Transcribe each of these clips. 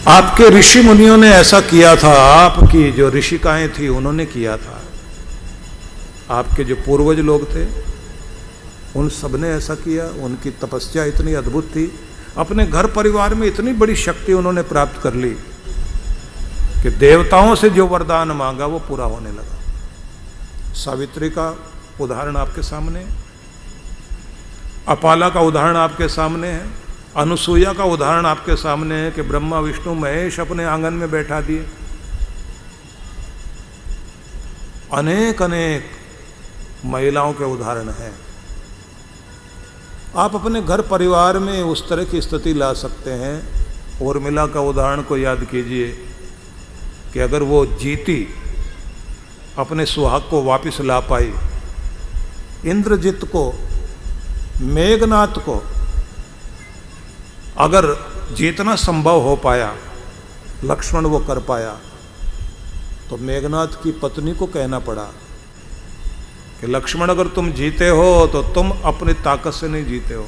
आपके ऋषि मुनियों ने ऐसा किया था, आपकी जो ऋषिकाएं थी उन्होंने किया था, आपके जो पूर्वज लोग थे उन सब ने ऐसा किया। उनकी तपस्या इतनी अद्भुत थी, अपने घर परिवार में इतनी बड़ी शक्ति उन्होंने प्राप्त कर ली कि देवताओं से जो वरदान मांगा वो पूरा होने लगा। सावित्री का उदाहरण आपके सामने है, अपाला का उदाहरण आपके सामने है, अनुसूया का उदाहरण आपके सामने है कि ब्रह्मा विष्णु महेश अपने आंगन में बैठा दिए। अनेक अनेक महिलाओं के उदाहरण हैं। आप अपने घर परिवार में उस तरह की स्थिति ला सकते हैं। उर्मिला का उदाहरण को याद कीजिए कि अगर वो जीती, अपने सुहाग को वापस ला पाई, इंद्रजित को, मेघनाथ को अगर जीतना संभव हो पाया, लक्ष्मण वो कर पाया, तो मेघनाथ की पत्नी को कहना पड़ा कि लक्ष्मण अगर तुम जीते हो तो तुम अपनी ताकत से नहीं जीते हो,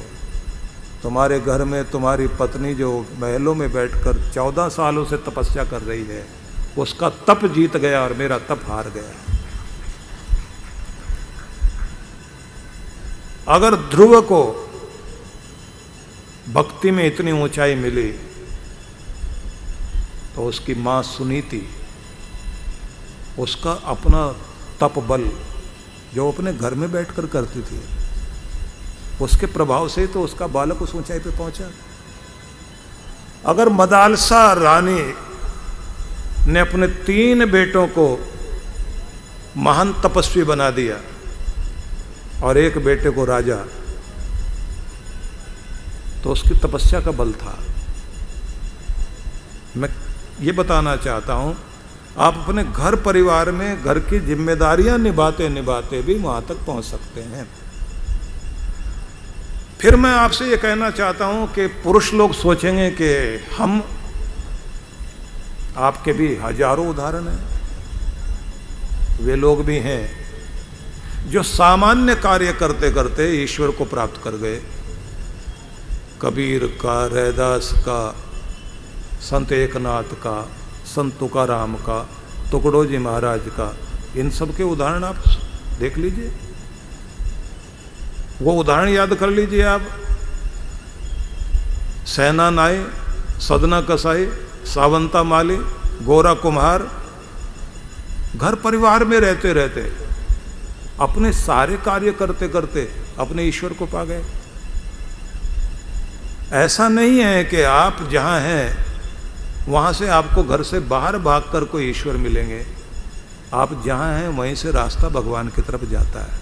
तुम्हारे घर में तुम्हारी पत्नी जो महलों में बैठकर 14 सालों से तपस्या कर रही है, उसका तप जीत गया और मेरा तप हार गया। अगर ध्रुव को भक्ति में इतनी ऊंचाई मिली तो उसकी मां सुनीति, उसका अपना तप बल जो अपने घर में बैठकर करती थी, उसके प्रभाव से तो उसका बालक उस ऊंचाई पे पहुंचा। अगर मदालसा रानी ने अपने 3 बेटों को महान तपस्वी बना दिया और एक बेटे को राजा, तो उसकी तपस्या का बल था। मैं ये बताना चाहता हूं, आप अपने घर परिवार में घर की जिम्मेदारियां निभाते निभाते भी वहां तक पहुंच सकते हैं। फिर मैं आपसे ये कहना चाहता हूं कि पुरुष लोग सोचेंगे कि हम, आपके भी हजारों उदाहरण हैं, वे लोग भी हैं जो सामान्य कार्य करते करते ईश्वर को प्राप्त कर गए। कबीर का, रैदास का, संत एकनाथ का, संत तुकाराम का, तुकडोजी महाराज का, इन सब के उदाहरण आप देख लीजिए, वो उदाहरण याद कर लीजिए आप। सेना नाई, सदना कसाई, सावंता माली, गोरा कुम्हार, घर परिवार में रहते रहते अपने सारे कार्य करते करते अपने ईश्वर को पा गए। ऐसा नहीं है कि आप जहां हैं वहां से आपको घर से बाहर भागकर कोई ईश्वर मिलेंगे। आप जहां हैं वहीं से रास्ता भगवान की तरफ जाता है।